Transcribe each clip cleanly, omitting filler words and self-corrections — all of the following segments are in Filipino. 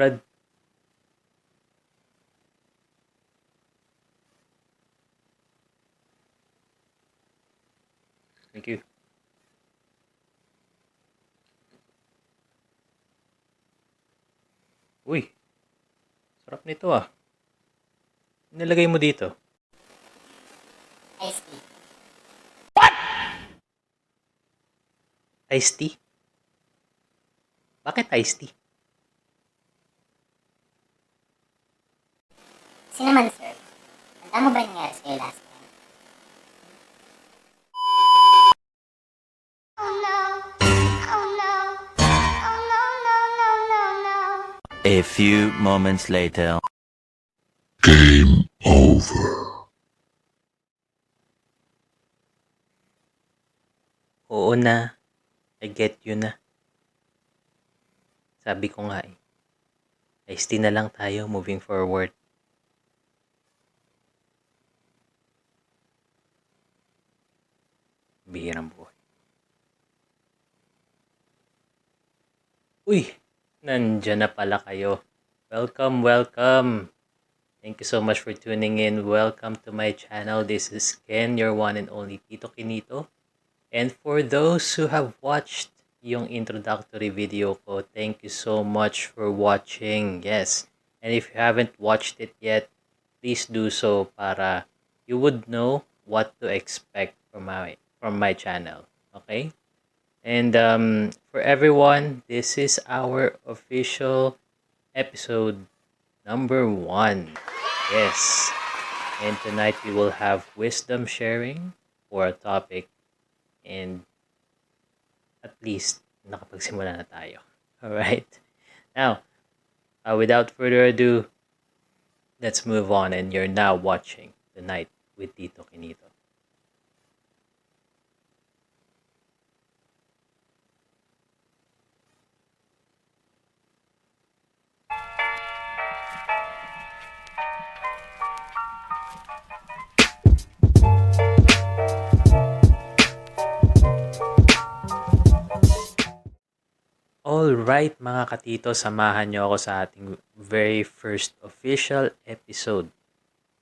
Brad, thank you. Uy, sarap nito ah. Nilagay mo dito. Iced tea. Iced tea? Bakit iced tea? Cinnamon syrup. Tanda mo ba yung nangyari sa'yo last time? Oh no! Oh no! Oh no, no, no, no, no! A few moments later. Game over. Oo na. I get you na. Sabi ko nga eh. Iced tea na lang tayo moving forward. Bihirang buhay. Uy! Nandyan na pala kayo. Welcome, welcome! Thank you so much for tuning in. Welcome to my channel. This is Ken, your one and only Tito Kinito. And for those who have watched yung introductory video ko, thank you so much for watching. Yes. And if you haven't watched it yet, please do so para you would know what to expect from my channel. Okay? And for everyone, this is our official episode number 1. Yes. And tonight we will have wisdom sharing for a topic. And at least nakapagsimula na tayo. Alright? Now, without further ado, let's move on, and you're now watching The Night with Tito Kinito. Alright mga katito, samahan nyo ako sa ating very first official episode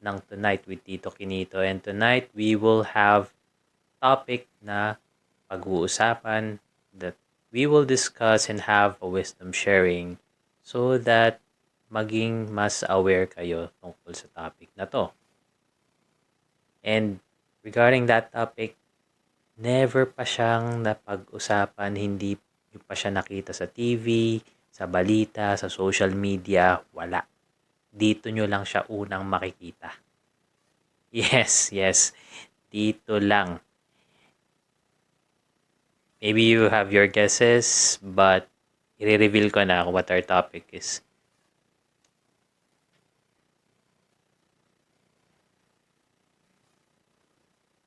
ng Tonight with Tito Kinito. And tonight, we will have topic na pag-uusapan that we will discuss and have a wisdom sharing so that maging mas aware kayo tungkol sa topic na to. And regarding that topic, never pa siyang napag-usapan, hindi nyo pa siya nakita sa TV, sa balita, sa social media, wala. Dito nyo lang siya unang makikita. Yes, yes. Dito lang. Maybe you have your guesses, but i-reveal ko na what our topic is.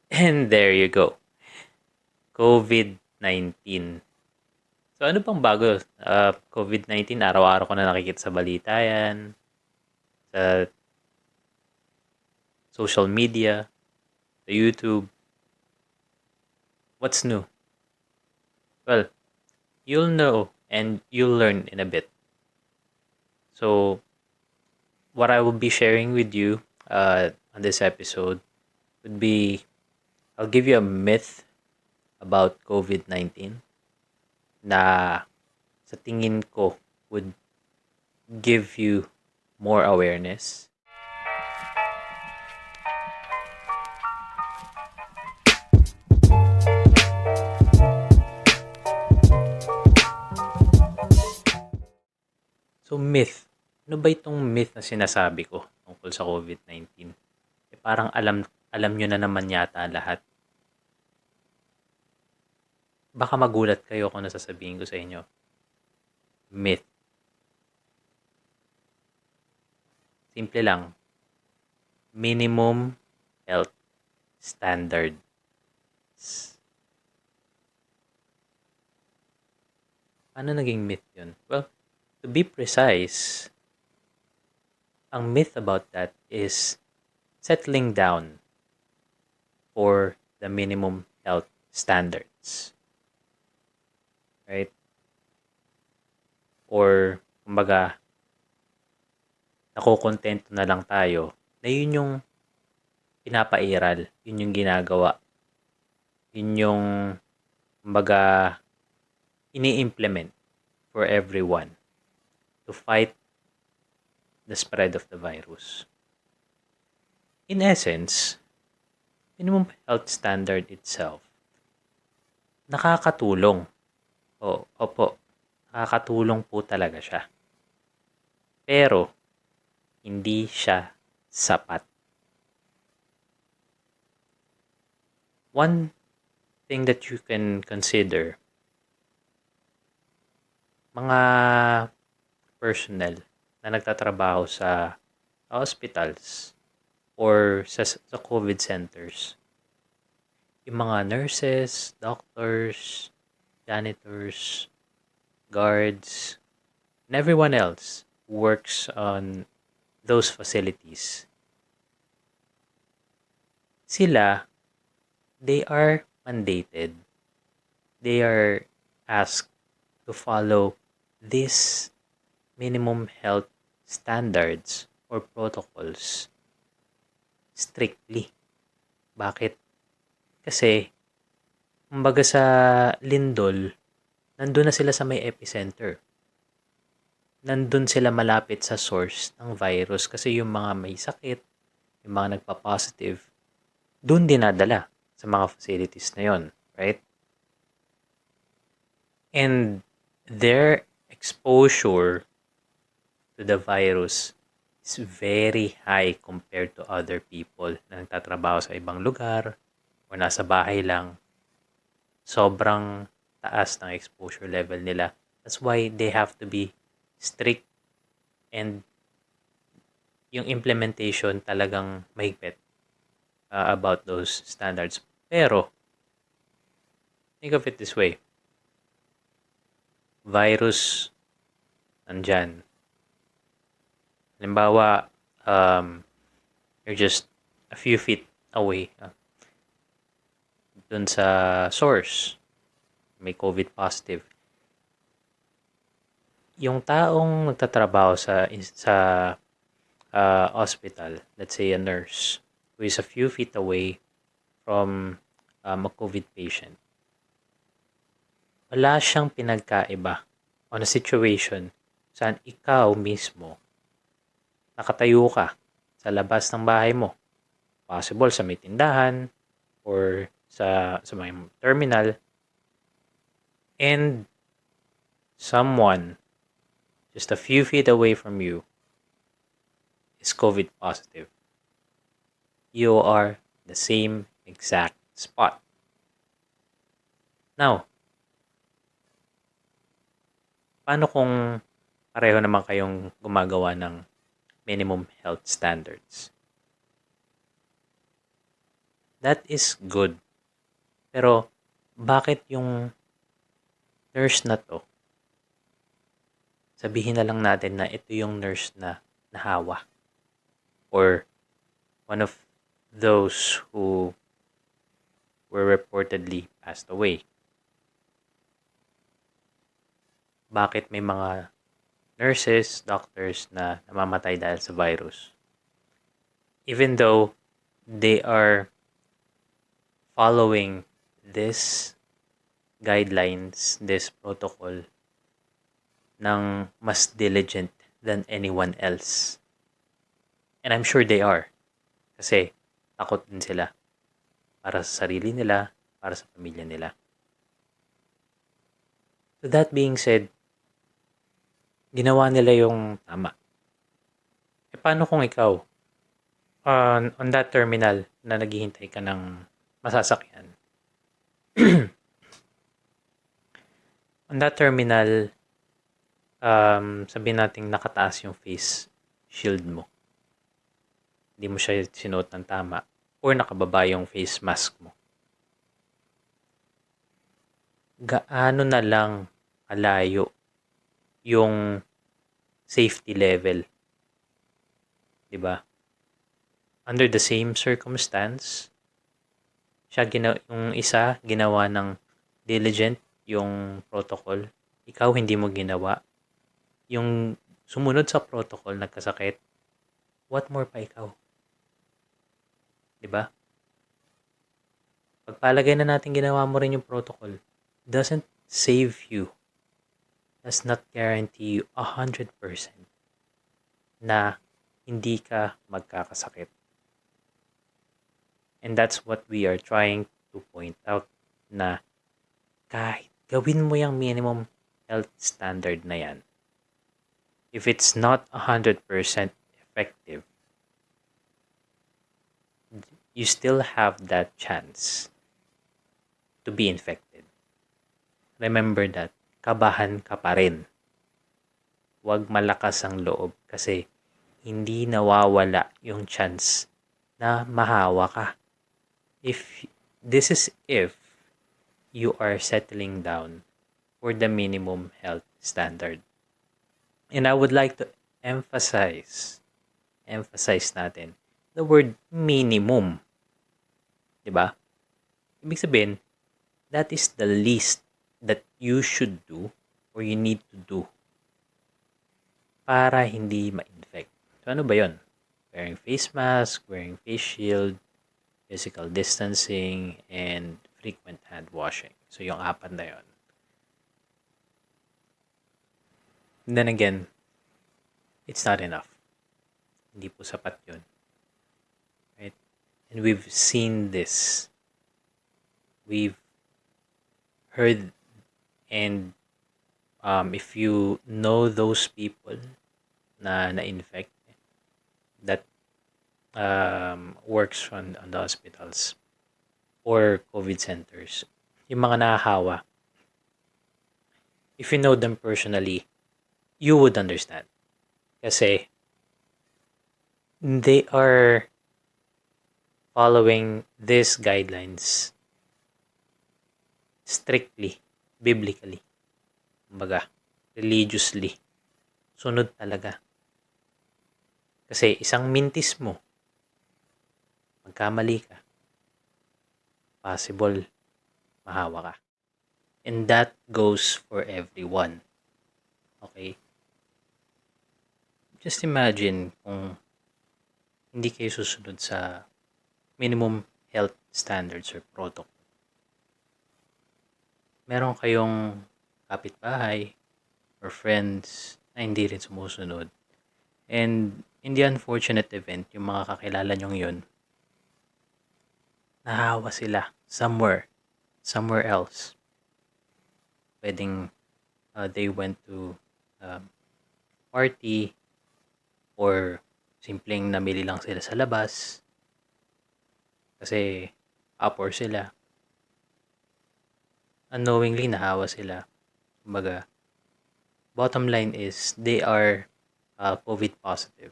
And there you go. COVID-19. So ano pang bago? COVID-19, araw-araw ko na nakikita sa balita yan. Sa social media, sa YouTube. What's new? Well, you'll know and you'll learn in a bit. So, what I will be sharing with you on this episode would be, I'll give you a myth about COVID-19 na sa tingin ko would give you more awareness. So myth. Ano ba itong myth na sinasabi ko tungkol sa COVID-19? Parang alam alam nyo na naman yata lahat. Baka magulat kayo kung nasasabihin ko sa inyo. Myth. Simple lang. Minimum health standards. Paano naging myth yun? Well, to be precise, ang myth about that is settling down for the minimum health standards. Right? Or, kumbaga, nakokontento na lang tayo na yun yung pinapairal, yun yung ginagawa, yun yung, kumbaga, ini-implement for everyone to fight the spread of the virus. In essence, minimum health standard itself, nakakatulong. Opo, nakakatulong po talaga siya. Pero, hindi siya sapat. One thing that you can consider, mga personnel na nagtatrabaho sa hospitals or sa COVID centers, yung mga nurses, doctors, janitors, guards, and everyone else who works on those facilities. Sila, they are mandated. They are asked to follow these minimum health standards or protocols strictly. Bakit? Kasi, kumbaga sa lindol, nandun na sila sa may epicenter. Nandun sila malapit sa source ng virus kasi yung mga may sakit, yung mga nagpa-positive, dun dinadala sa mga facilities na yon, right? And their exposure to the virus is very high compared to other people na nagtatrabaho sa ibang lugar o nasa bahay lang. Sobrang taas ng exposure level nila. That's why they have to be strict and yung implementation talagang mahigpit about those standards. Pero, think of it this way. Virus, nandyan. Halimbawa, you're just a few feet away dun sa source. May COVID positive. Yung taong nagtatrabaho sa hospital, let's say a nurse, who is a few feet away from a COVID patient, wala siyang pinagkaiba on a situation saan ikaw mismo nakatayo ka sa labas ng bahay mo. Possible sa may tindahan or sa may terminal, and someone just a few feet away from you is COVID positive. You are the same exact spot. Now, paano kung pareho naman kayong gumagawa ng minimum health standards? That is good. Pero, bakit yung nurse na to, sabihin na lang natin na ito yung nurse na nahawa or one of those who were reportedly passed away? Bakit may mga nurses, doctors na namamatay dahil sa virus? Even though they are following this guidelines, this protocol ng mas diligent than anyone else. And I'm sure they are. Kasi takot din sila para sa sarili nila, para sa pamilya nila. So that being said, ginawa nila yung tama. E paano kung ikaw? on that terminal na naghihintay ka ng masasakyan, on that terminal, sabihin nating nakataas yung face shield mo. Hindi mo siya sinuot ng tama or nakababa yung face mask mo. Gaano na lang kalayo yung safety level? 'Di ba? Under the same circumstance, yung isa ginawa ng diligent yung protocol, ikaw hindi mo ginawa. Yung sumunod sa protocol nagkasakit, what more pa ikaw? 'Di ba? Pagpalagay na natin ginawa mo rin yung protocol, doesn't save you, does not guarantee you 100% na hindi ka magkakasakit. And that's what we are trying to point out, na kahit gawin mo yung minimum health standard na yan, if it's not 100% effective, you still have that chance to be infected. Remember that, kabahan ka pa rin. Huwag malakas ang loob kasi hindi nawawala yung chance na mahawa ka. If you are settling down for the minimum health standard. And I would like to emphasize natin the word minimum. 'Di ba? Ibig sabihin, that is the least that you should do or you need to do para hindi ma-infect. So ano ba 'yon? Wearing face mask, wearing face shield, physical distancing, and frequent hand washing. So yung apat na 'yon. And then again, it's not enough. Hindi po sapat 'yun. Right? And we've seen this. We've heard, and if you know those people na na-infect that works on the hospitals or COVID centers, yung mga nahahawa, if you know them personally, you would understand. Kasi they are following these guidelines strictly, biblically, kumbaga, religiously. Sunod talaga. Kasi isang mintis mo, magkamali ka, possible mahawa ka. And that goes for everyone. Okay? Just imagine kung hindi kayo susunod sa minimum health standards or protocol. Meron kayong kapitbahay or friends na hindi rin sumusunod. And in the unfortunate event, yung mga kakilala nyong yun, nahawa sila somewhere else. Pwedeng they went to party or simpleng namili lang sila sa labas kasi upper sila. Unknowingly nahawa sila. Kumbaga, bottom line is they are COVID positive.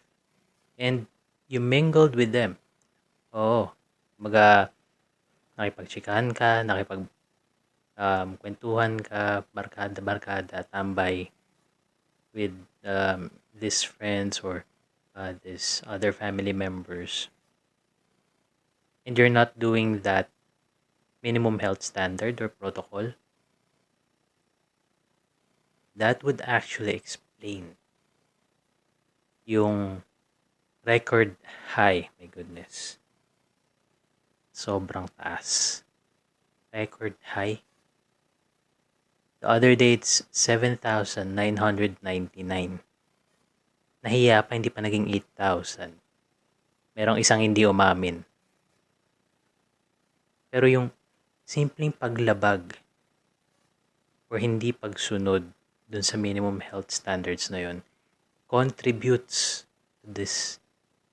And you mingled with them. Oo. Kumbaga, nakipagchikahan ka, kwentuhan ka, barkada, tambay with these friends or these other family members. And you're not doing that minimum health standard or protocol, that would actually explain yung record high, my goodness. Sobrang taas. Record high. The other day, it's 7,999. Nahiya pa, hindi pa naging 8,000. Merong isang hindi umamin. Pero yung simpleng paglabag or hindi pagsunod dun sa minimum health standards na yun contributes to this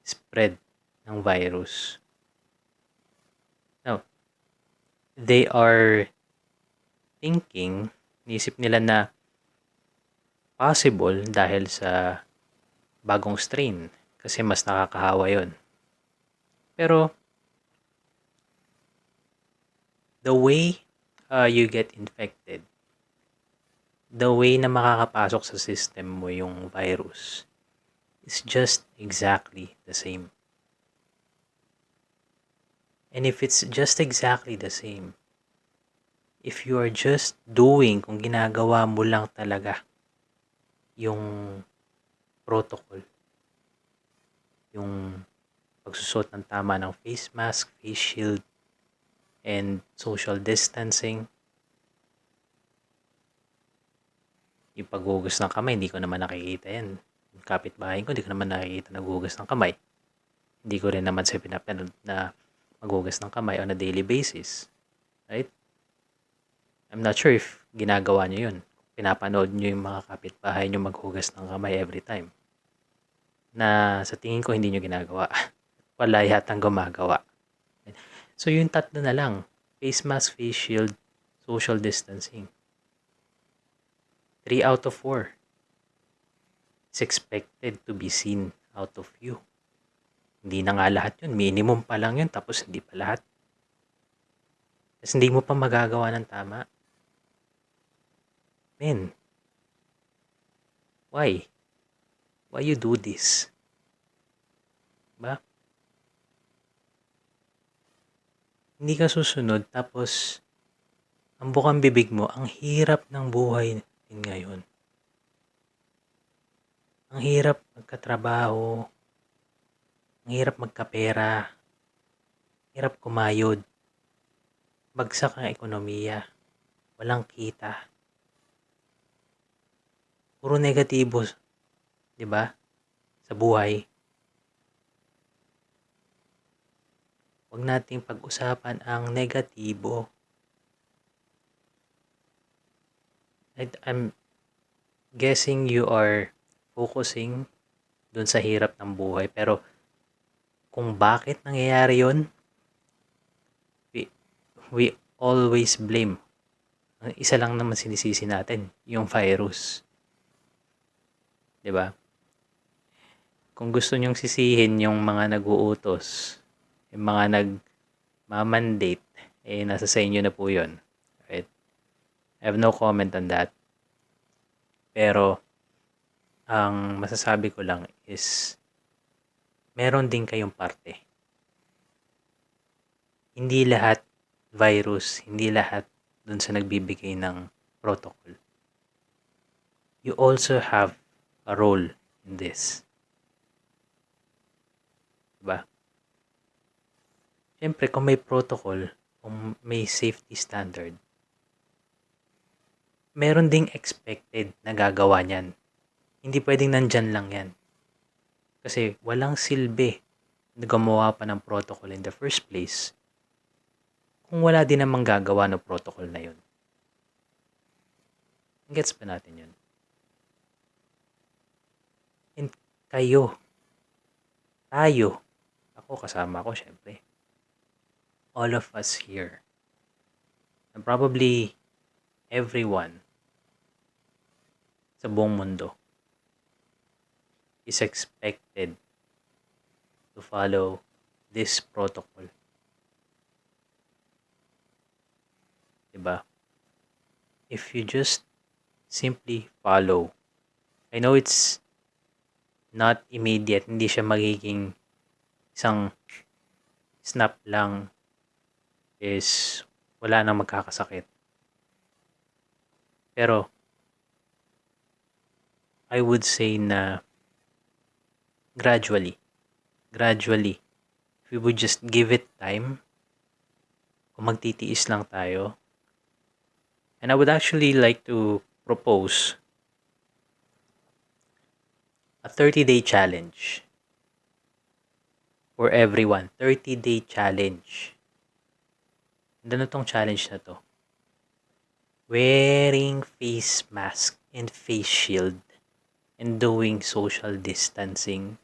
spread ng virus. Now, they are thinking, nisip nila na possible dahil sa bagong strain kasi mas nakakahawa yon. Pero, the way you get infected, the way na makakapasok sa system mo yung virus is just exactly the same. And if it's just exactly the same, if you are just doing, kung ginagawa mo lang talaga yung protocol, yung pagsusot ng tama ng face mask, face shield, and social distancing, yung paghugas ng kamay, hindi ko naman nakikita yan. Yung kapitbahay ko, hindi ko naman nakikita naghugas ng kamay. Hindi ko rin naman siya pinapanood na maghugas ng kamay on a daily basis. Right? I'm not sure if ginagawa nyo yun. Pinapanood nyo yung mga kapitbahay nyo maghugas ng kamay every time. Na sa tingin ko hindi nyo ginagawa. Wala yatang gumagawa. So yung tatlo na lang. Face mask, face shield, social distancing. 3 out of 4 is expected to be seen out of you. Hindi na nga lahat yun. Minimum pa lang yun. Tapos hindi pa lahat. Tapos hindi mo pa magagawa ng tama. Men, why? Why you do this? Ba? Hindi ka susunod tapos ang bukang bibig mo, ang hirap ng buhay din ngayon. Ang hirap magkatrabaho, ang hirap magkapera, hirap kumayod, bagsak ang ekonomiya, walang kita. Puro negatibo, di ba? Sa buhay. Huwag nating pag-usapan ang negatibo. I'm guessing you are focusing dun sa hirap ng buhay. Pero kung bakit nangyayari yun, we always blame. Isa lang naman sinisisi natin, yung virus. Diba? Kung gusto nyong sisihin yung mga nag-uutos, yung mga nag-mandate, nasa sa inyo na po yun. Right? I have no comment on that. Pero, ang masasabi ko lang is, meron din kayong parte. Hindi lahat virus, hindi lahat dun sa nagbibigay ng protocol. You also have a role in this. Diba? Siyempre, kung may protocol, kung may safety standard, meron ding expected na gagawa niyan. Hindi pwedeng nandyan lang yan. Kasi walang silbi na gumawa pa ng protocol in the first place kung wala din namang gagawa ng protocol na yun. Gets pa natin yun? And kayo, tayo, ako kasama ko syempre, all of us here, and probably everyone sa buong mundo is expected to follow this protocol. Diba? If you just simply follow, I know it's not immediate, hindi siya magiging isang snap lang is wala nang magkakasakit. Pero, I would say na gradually, if we would just give it time, kung magtitiis lang tayo, and I would actually like to propose a 30-day challenge for everyone. 30-day challenge. Ano tong challenge na to? Wearing face mask and face shield and doing social distancing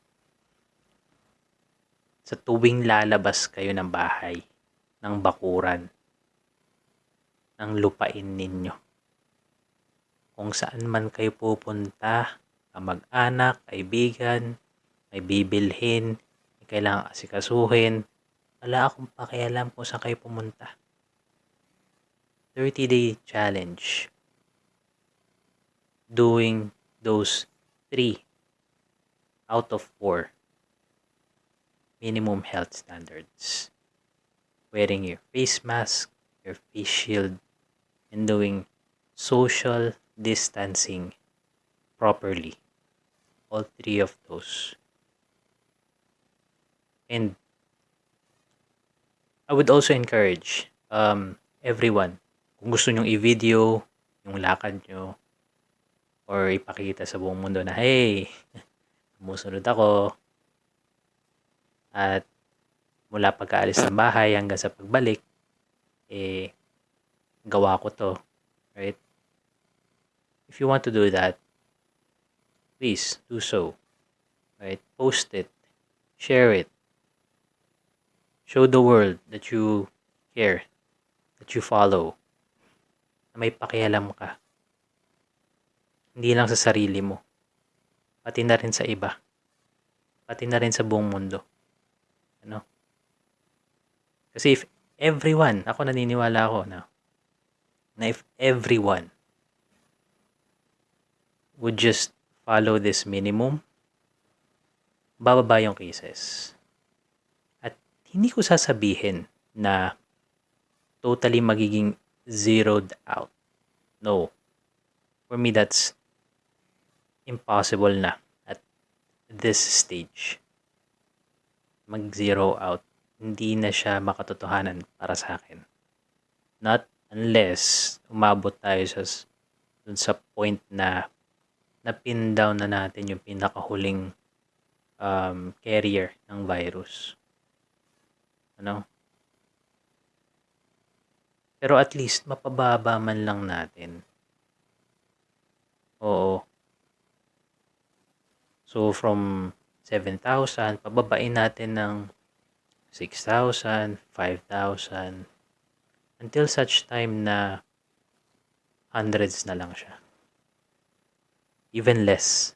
sa tuwing lalabas kayo ng bahay, ng bakuran, ng lupain ninyo. Kung saan man kayo pupunta, mag-anak, kaibigan, may bibilhin, may kailangan asikasuhin, wala akong pakialam kung saan kayo pumunta. 30-day challenge. Doing those 3 out of 4 minimum health standards. Wearing your face mask, your face shield, and doing social distancing properly. All 3 of those. And I would also encourage everyone, kung gusto nyong i-video yung lakad nyo or ipakita sa buong mundo na, hey, sumusunod ako, at mula pagkaalis ng bahay hanggang sa pagbalik, gawa ko to, right? If you want to do that, please do so, right? Post it, share it, show the world that you care, that you follow, na may pakialam ka. Hindi lang sa sarili mo, pati na rin sa iba, pati na rin sa buong mundo. Ano? Kasi if everyone, ako naniniwala ako na if everyone would just follow this minimum, bababa yung cases. At hindi ko sasabihin na totally magiging zeroed out. No. For me, that's impossible na at this stage. Mag-zero out. Hindi na siya makatotohanan para sa akin. Not unless umabot tayo dun sa point na pin down na natin yung pinakahuling carrier ng virus. Ano? Pero at least mapababa man lang natin. Oo. So from 7,000, pababain natin ng 6,000, 5,000, until such time na hundreds na lang siya. Even less.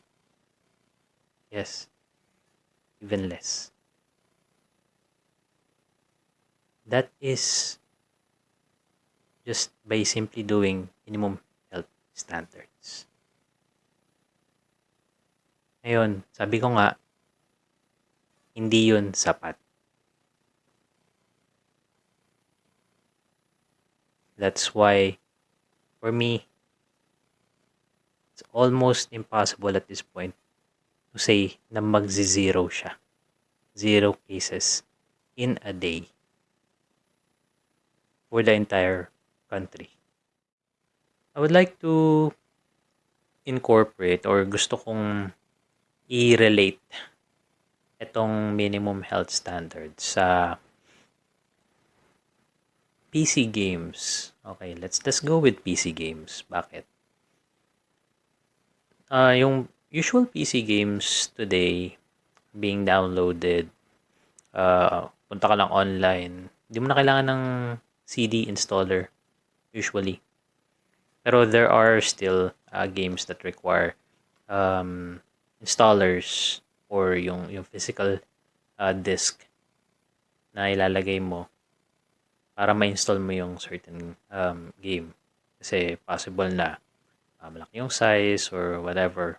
Yes. Even less. That is just by simply doing minimum health standards. Ngayon, sabi ko nga, hindi yun sapat. That's why, for me, it's almost impossible at this point to say na magzi-zero siya. 0 cases in a day for the entire country. I would like to incorporate or gusto kong i-relate itong minimum health standards sa PC games. Okay, let's go with PC games. Bakit? Yung usual PC games today being downloaded, punta ka lang online, hindi mo na kailangan ng CD installer usually. Pero there are still games that require installers or yung physical disk na ilalagay mo para ma-install mo yung certain game. Kasi possible na malaki yung size or whatever.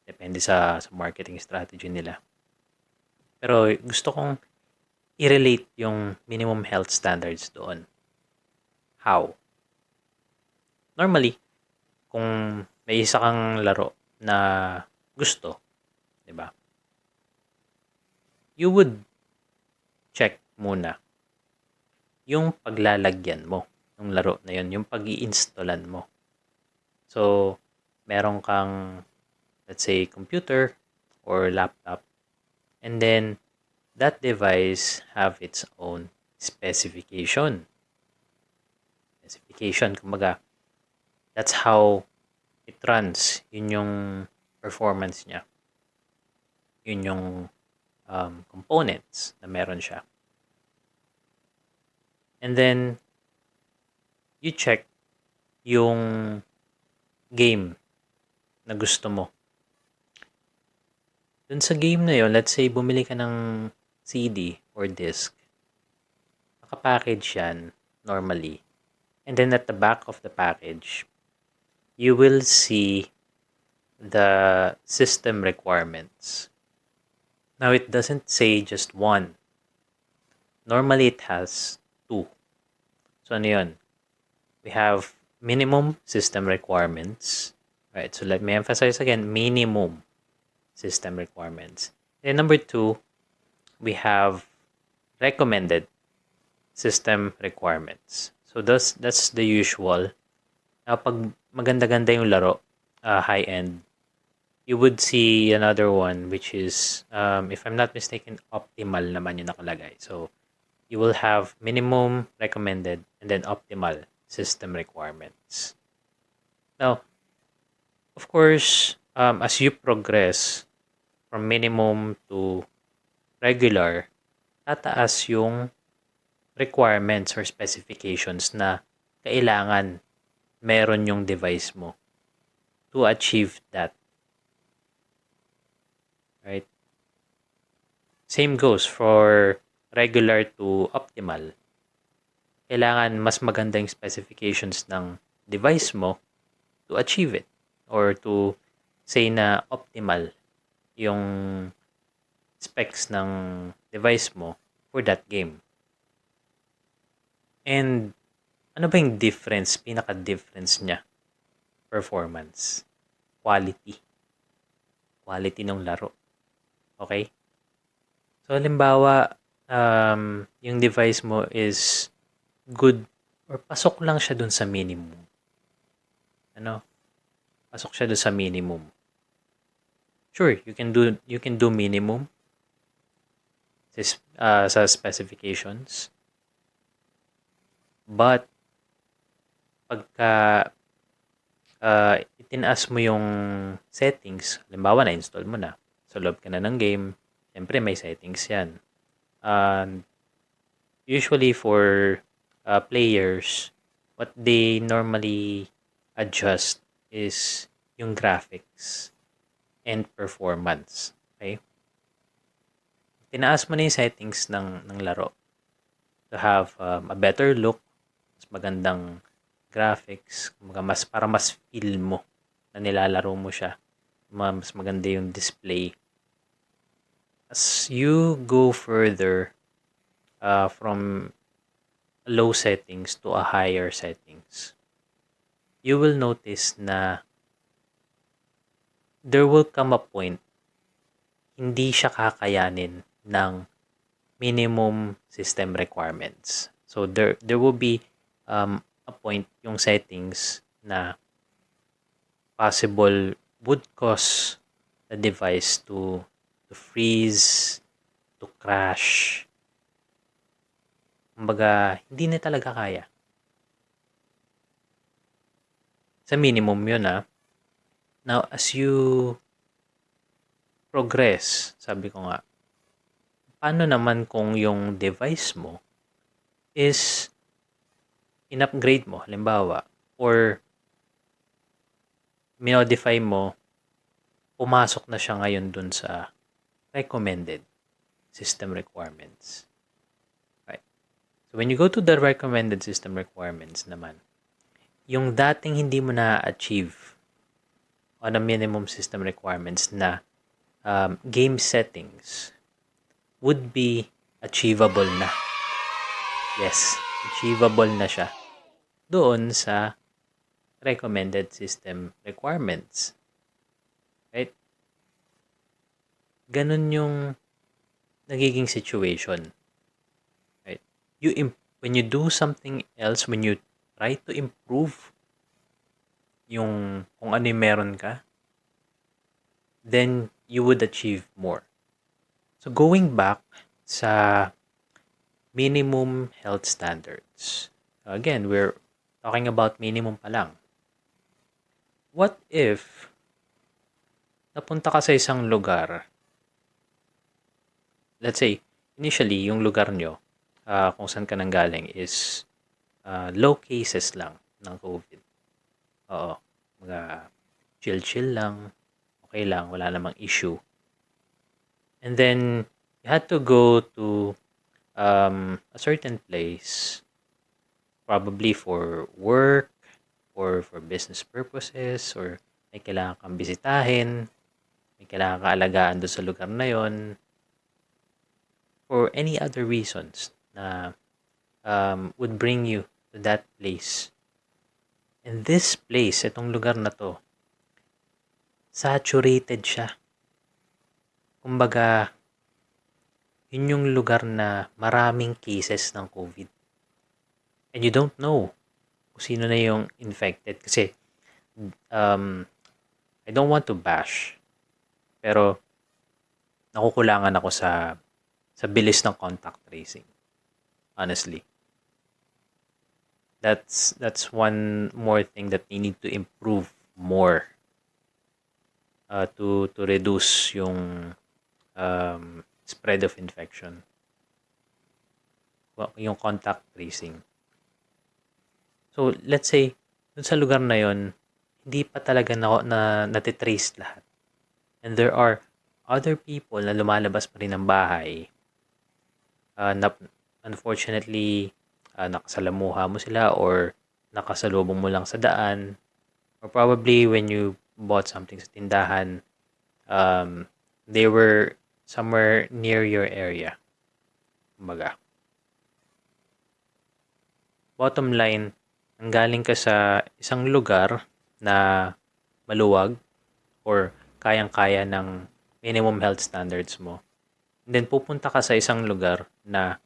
Depende sa marketing strategy nila. Pero gusto kong i-relate yung minimum health standards doon. How? Normally, kung may isa kang laro na gusto, di ba? You would check muna yung paglalagyan mo ng laro na yun, yung pag-i-installan mo. So, meron kang, let's say, computer or laptop, and then that device have its own specification. Kumbaga, that's how it runs. Yun yung performance niya. Yun yung components na meron siya. And then, you check yung game na gusto mo. Dun sa game na yon, let's say bumili ka ng CD or disc. Naka-package yan normally. And then at the back of the package, you will see the system requirements. Now, it doesn't say just one. Normally, it has two. So, ano yun? We have minimum system requirements. Right, so let me emphasize again, minimum system requirements. And number two, we have recommended system requirements. So that's the usual. Now, pag maganda-ganda yung laro, high-end, you would see another one which is, if I'm not mistaken, optimal naman yung nakalagay. So, you will have minimum, recommended, and then optimal system requirements. Now, of course, as you progress from minimum to regular, tataas yung requirements or specifications na kailangan meron yung device mo to achieve that. Right? Same goes for regular to optimal. Kailangan mas maganda yung specifications ng device mo to achieve it or to say na optimal yung specs ng device mo for that game. And ano ba yung difference, pinaka-difference niya? Performance. Quality. Quality ng laro. Okay? So, halimbawa, yung device mo is good or pasok lang siya dun sa minimum. Pasok siya dun sa minimum. Sure, you can do minimum sa specifications. But pagka itinaas mo yung settings, halimbawa na-install mo na, sa loob ka na ng game, siyempre may settings yan. Usually for players, what they normally adjust is yung graphics and performance. Okay? Tinaas mo na yung settings ng laro to have a better look, mas magandang graphics, para mas feel mo na nilalaro mo siya. Mas maganda yung display. As you go further from low settings to a higher settings, you will notice na there will come a point hindi siya kakayanin ng minimum system requirements. So there will be a point yung settings na possible would cause the device to freeze, to crash. Kumbaga, hindi na talaga kaya. Sa minimum yun Now, as you progress, sabi ko nga, paano naman kung yung device mo is in-upgrade mo, halimbawa, or minodify mo, pumasok na siya ngayon dun sa recommended system requirements. Right. So, when you go to the recommended system requirements naman, yung dating hindi mo na-achieve on a minimum system requirements na game settings would be achievable na. Yes, achievable na siya doon sa recommended system requirements. Right? Ganun yung nagiging situation. Right? When you do something else, when you try to improve yung kung ano yung meron ka, then you would achieve more. So going back sa minimum health standards. Again, we're talking about minimum pa lang. What if napunta ka sa isang lugar let's say, initially, yung lugar nyo, kung saan ka nanggaling is low cases lang ng COVID. Oo. Mga chill-chill lang. Okay lang. Wala namang issue. And then, you had to go to a certain place, probably for work or for business purposes, or may kailangan kang bisitahin, may kailangan kang alagaan doon sa lugar na yon, or any other reasons na would bring you to that place. And this place, itong lugar na to, saturated siya. Kumbaga, yun yung lugar na maraming cases ng COVID. And you don't know kung sino na yung infected. Kasi, I don't want to bash. Pero, nakukulangan ako sa bilis ng contact tracing. Honestly. That's one more thing that they need to improve more to reduce yung spread of infection. Yung contact tracing. So, let's say, dun sa lugar na yon, hindi pa talaga na natitrace lahat. And there are other people na lumalabas pa rin ng bahay na unfortunately nakasalamuha mo sila or nakasalubong mo lang sa daan, or probably when you bought something sa tindahan, they were somewhere near your area. Kumbaga. Bottom line, nanggaling ka sa isang lugar na maluwag or kayang-kaya ng minimum health standards mo. And then pupunta ka sa isang lugar na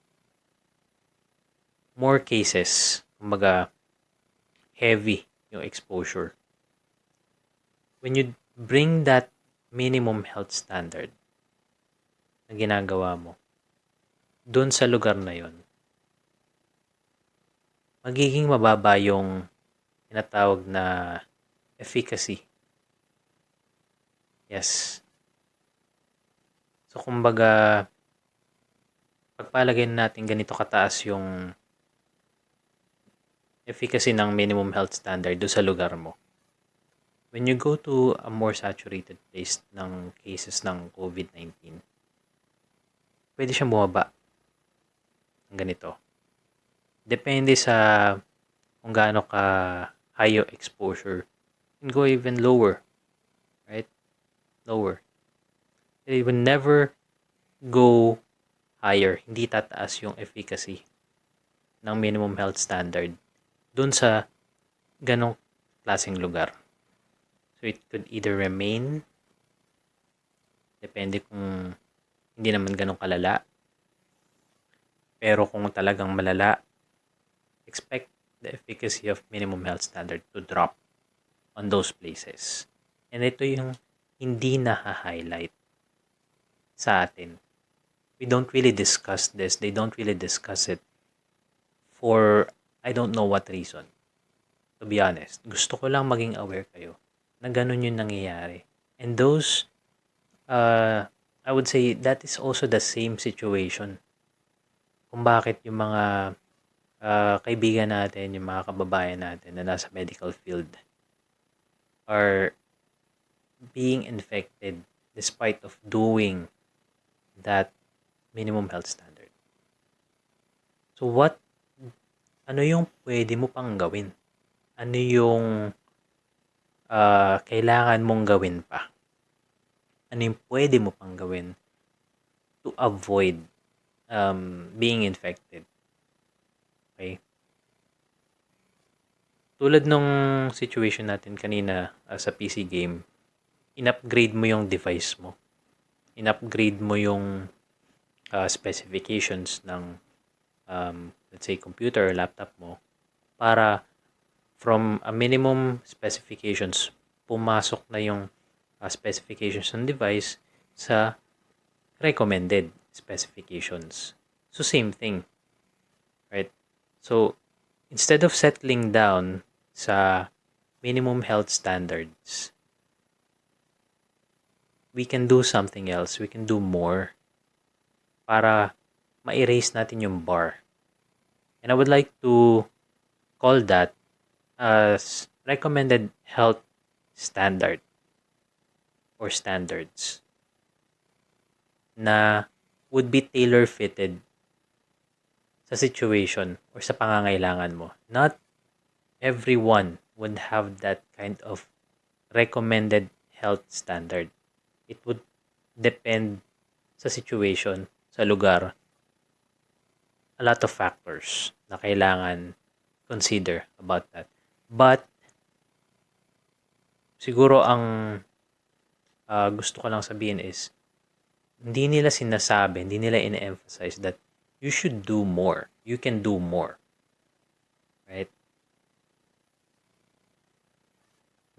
more cases, kumbaga heavy yung exposure. When you bring that minimum health standard na ginagawa mo doon sa lugar na yon, magiging mababa yung tinatawag na efficacy. Yes. So, kumbaga, pagpalagay natin ganito kataas yung efficacy ng minimum health standard doon sa lugar mo. When you go to a more saturated place ng cases ng COVID-19, pwede siyang bumaba ng ganito. Depende sa kung gaano ka high yung exposure. You can go even lower. Right? Lower. It will never go higher. Hindi tataas yung efficacy ng minimum health standard dun sa ganong klaseng lugar. So, it could either remain, depende kung hindi naman ganong kalala. Pero kung talagang malala, expect the efficacy of minimum health standard to drop on those places. And ito yung hindi na-highlight sa atin. We don't really discuss this. They don't really discuss it for I don't know what reason. To be honest, gusto ko lang maging aware kayo na ganun yung nangyayari. And those, I would say that is also the same situation. Kung bakit yung mga kaibigan natin, yung mga kababayan natin na nasa medical field are being infected despite of doing that minimum health standard. So ano yung pwede mo pang gawin? Ano yung kailangan mong gawin pa? Ano yung pwede mo pang gawin to avoid being infected? Okay? Tulad nung situation natin kanina sa PC game, in-upgrade mo yung device mo. In-upgrade mo yung specifications ng let's say computer or laptop mo para from a minimum specifications pumasok na yung specifications ng device sa recommended specifications. So same thing. Right? So instead of settling down sa minimum health standards, we can do something else. We can do more para ma-erase natin yung bar. And I would like to call that as recommended health standard or standards na would be tailor-fitted sa situation or sa pangangailangan mo. Not everyone would have that kind of recommended health standard. It would depend sa situation, sa lugar, a lot of factors na kailangan consider about that. But, siguro ang gusto ko lang sabihin is, hindi nila sinasabi, hindi nila ine-emphasize that you should do more. You can do more. Right?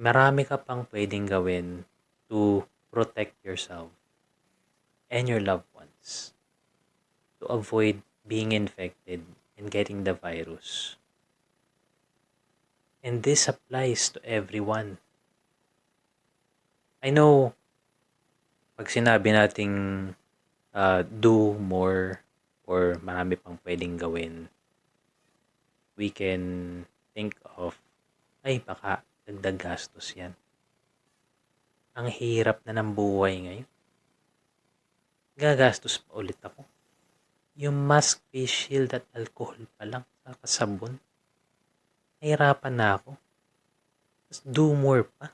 Marami ka pang pwedeng gawin to protect yourself and your loved ones to avoid being infected and getting the virus. And this applies to everyone. I know, pag sinabi nating do more or marami pang pwedeng gawin, we can think of, ay baka dagdag gastos yan. Ang hirap na ng buhay ngayon. Gagastos pa ulit ako. Yung mask, face shield at alcohol pa lang, saka sabon. Nahirapan na ako. Tapos do more pa.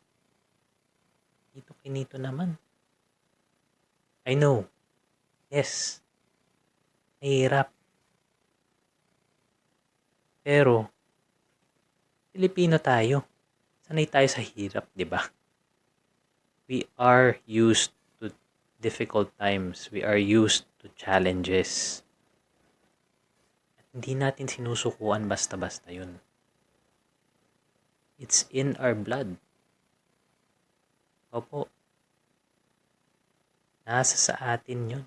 Kinito naman. I know. Yes. Mahirap. Pero, Pilipino tayo. Sanay tayo sa hirap, di ba? We are used to difficult times. We are used to challenges. At hindi natin sinusukuan basta-basta yun. It's in our blood. Opo. Nasa sa atin yun.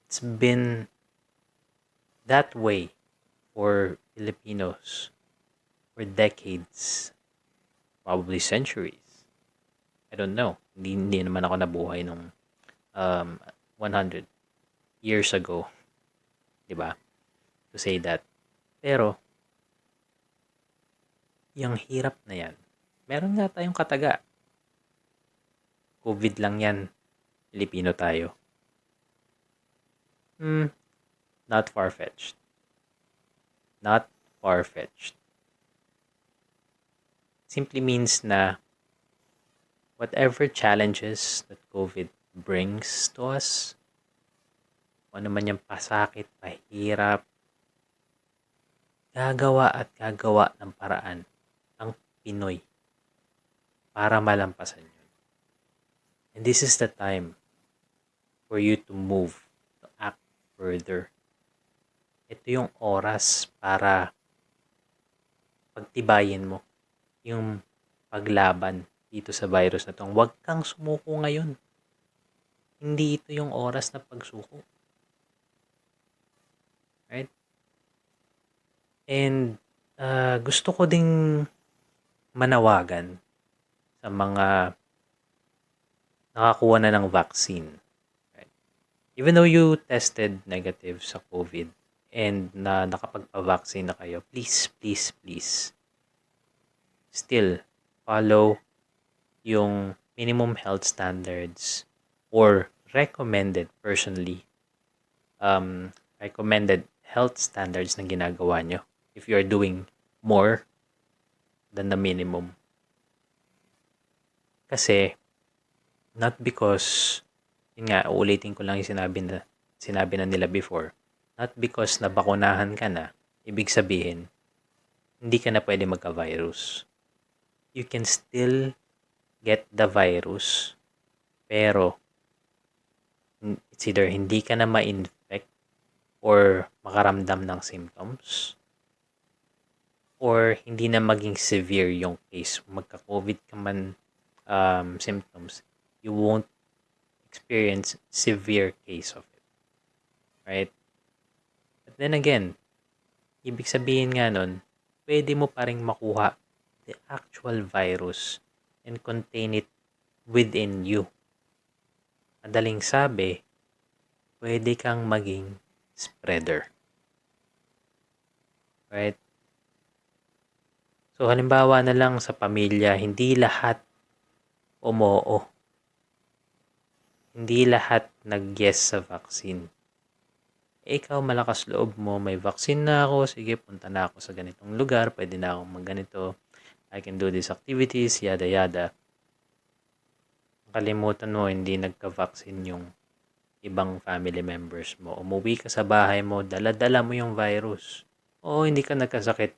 It's been that way for Filipinos for decades, probably centuries. I don't know. Hindi naman ako nabuhay nung 100 years ago. Diba? To say that. Pero, yung hirap na yan, meron nga tayong kataga. COVID lang yan. Pilipino tayo. Not far-fetched. Not far-fetched. Simply means na whatever challenges that COVID brings to us, ano man yung pasakit, pahirap, gagawa at gagawa ng paraan ang Pinoy para malampasan yun. And this is the time for you to move, to act further. Ito yung oras para pagtibayin mo yung paglaban dito sa virus na itong huwag kang sumuko ngayon. Hindi ito yung oras na pagsuko. Right? And gusto ko ding manawagan sa mga nakakuha na ng vaccine. Right? Even though you tested negative sa COVID and na nakapagpa-vaccine na kayo, please, please, please, still follow yung minimum health standards or recommended personally recommended health standards na ginagawa nyo if you are doing more than the minimum. Kasi not because, yun nga, uulitin ko lang yung sinabi na nila before, not because nabakunahan ka na, ibig sabihin, hindi ka na pwede magka-virus. You can still get the virus, pero it's either hindi ka na ma-infect or makaramdam ng symptoms, or hindi na maging severe yung case. Magka-COVID ka man symptoms, you won't experience severe case of it. Right? But then again, ibig sabihin nga nun, pwede mo pa rin makuha the actual virus and contain it within you. Madaling sabi, pwede kang maging spreader. Right? So, halimbawa na lang sa pamilya, hindi lahat umoo. Hindi lahat nag-yes sa vaccine. Ikaw, malakas loob mo, may vaccine na ako, sige, punta na ako sa ganitong lugar, pwede na akong magganito, I can do these activities, yada yada. Kalimutan mo, hindi nagka-vaccine yung ibang family members mo. Umuwi ka sa bahay mo, dala-dala mo yung virus. Oo, hindi ka nagkasakit,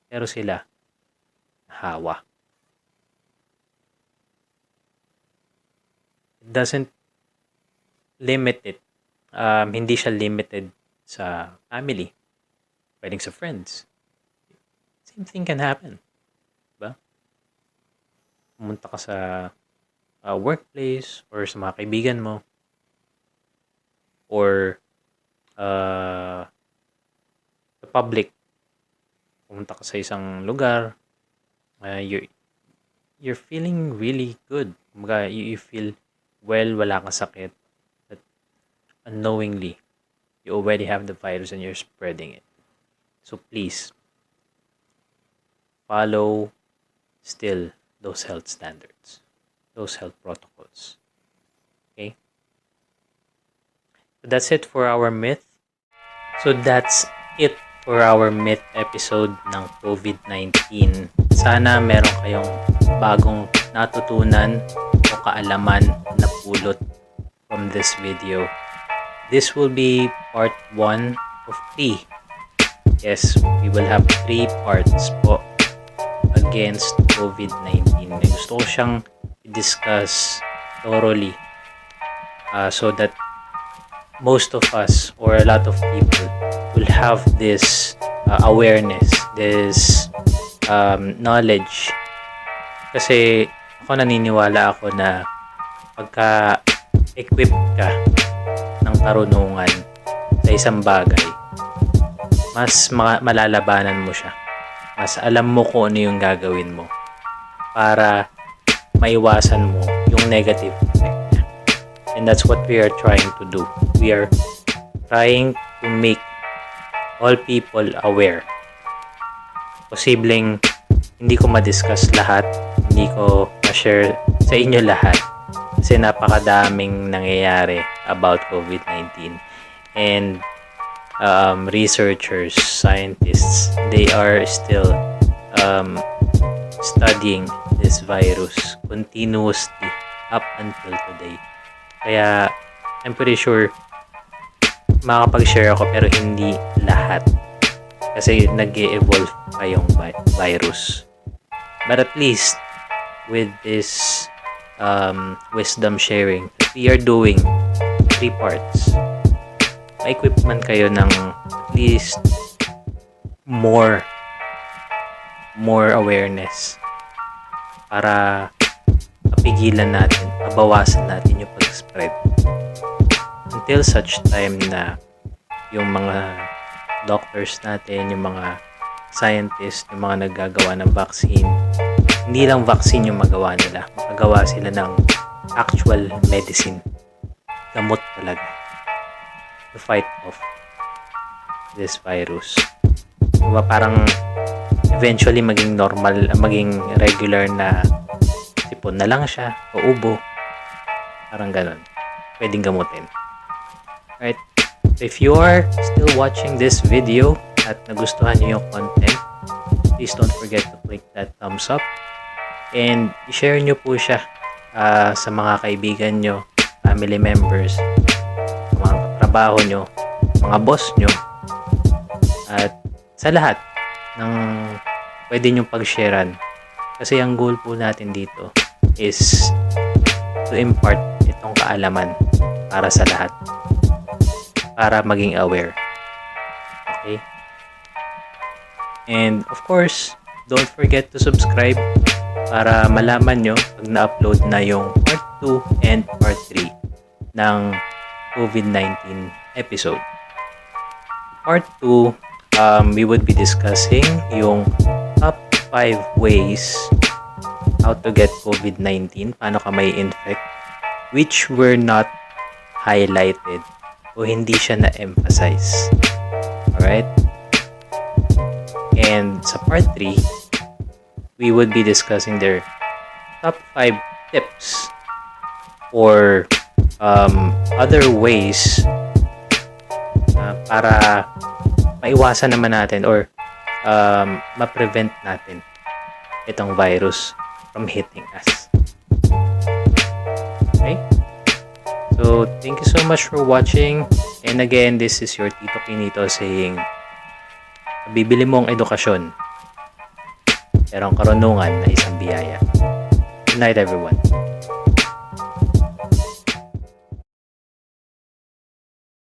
pero sila, hawa. It doesn't limit it. Hindi siya limited sa family. Pwedeng sa friends. Same thing can happen. Diba? Pumunta ka sa workplace or sa mga kaibigan mo. Or sa public. Pumunta ka sa isang lugar. You're feeling really good. You feel well, wala kang sakit. Unknowingly, you already have the virus and you're spreading it. So please, follow still those health standards, those health protocols. Okay? So that's it for our myth. So that's it for our myth episode ng COVID-19. Sana meron kayong bagong natutunan o kaalaman na pulot from this video. This will be part 1 of 3. Yes, we will have 3 parts po against COVID-19. Gusto ko siyang i-discuss thoroughly so that most of us or a lot of people will have this awareness, this knowledge. Kasi ako naniniwala ako na pagka-equipped ka ng karunungan sa isang bagay, mas malalabanan mo siya. Mas alam mo kung ano yung gagawin mo para maiwasan mo yung negative effect niya. And that's what we are trying to do. We are trying to make all people aware. Posibleng hindi ko ma-discuss lahat, hindi ko ma-share sa inyo lahat kasi napakadaming nangyayari about COVID-19. And researchers, scientists, they are still studying this virus continuously up until today. Kaya I'm pretty sure makakapag-share ako pero hindi lahat kasi nag-e-evolve pa yung virus. But at least with this wisdom sharing that we are doing 3 parts, ma-equip man kayo ng at least more awareness para mapigilan natin, mabawasan natin yung pag-spread until such time na yung mga doctors natin, yung mga scientists, yung mga naggagawa ng vaccine, hindi lang vaccine yung magawa nila, magagawa sila ng actual medicine, gamot talaga to fight off this virus. Diba parang eventually maging normal, maging regular na sipon na lang siya o ubo, parang ganun, pwedeng gamutin. Right? If you are still watching this video at nagustuhan niyo yung content, please don't forget to click that thumbs up and i-share nyo po siya sa mga kaibigan nyo, family members, sa mga trabaho nyo, mga boss nyo, at sa lahat ng pwede nyong pag-sharean. Kasi ang goal po natin dito is to impart itong kaalaman para sa lahat, para maging aware. Okay? And of course, don't forget to subscribe para malaman nyo pag na-upload na yung part 2 and part 3 ng COVID-19 episode. Part 2, we would be discussing yung top 5 ways how to get COVID-19, paano ka may infect, which were not highlighted o hindi siya na-emphasize. Alright? And sa part 3, we would be discussing their top 5 tips or other ways para maiwasan naman natin or ma-prevent natin itong virus from hitting us. Okay? So, thank you so much for watching. And again, this is your Tito Kinito saying, bibili mo ang edukasyon, pero ang karunungan ay isang biyaya. Good night, everyone.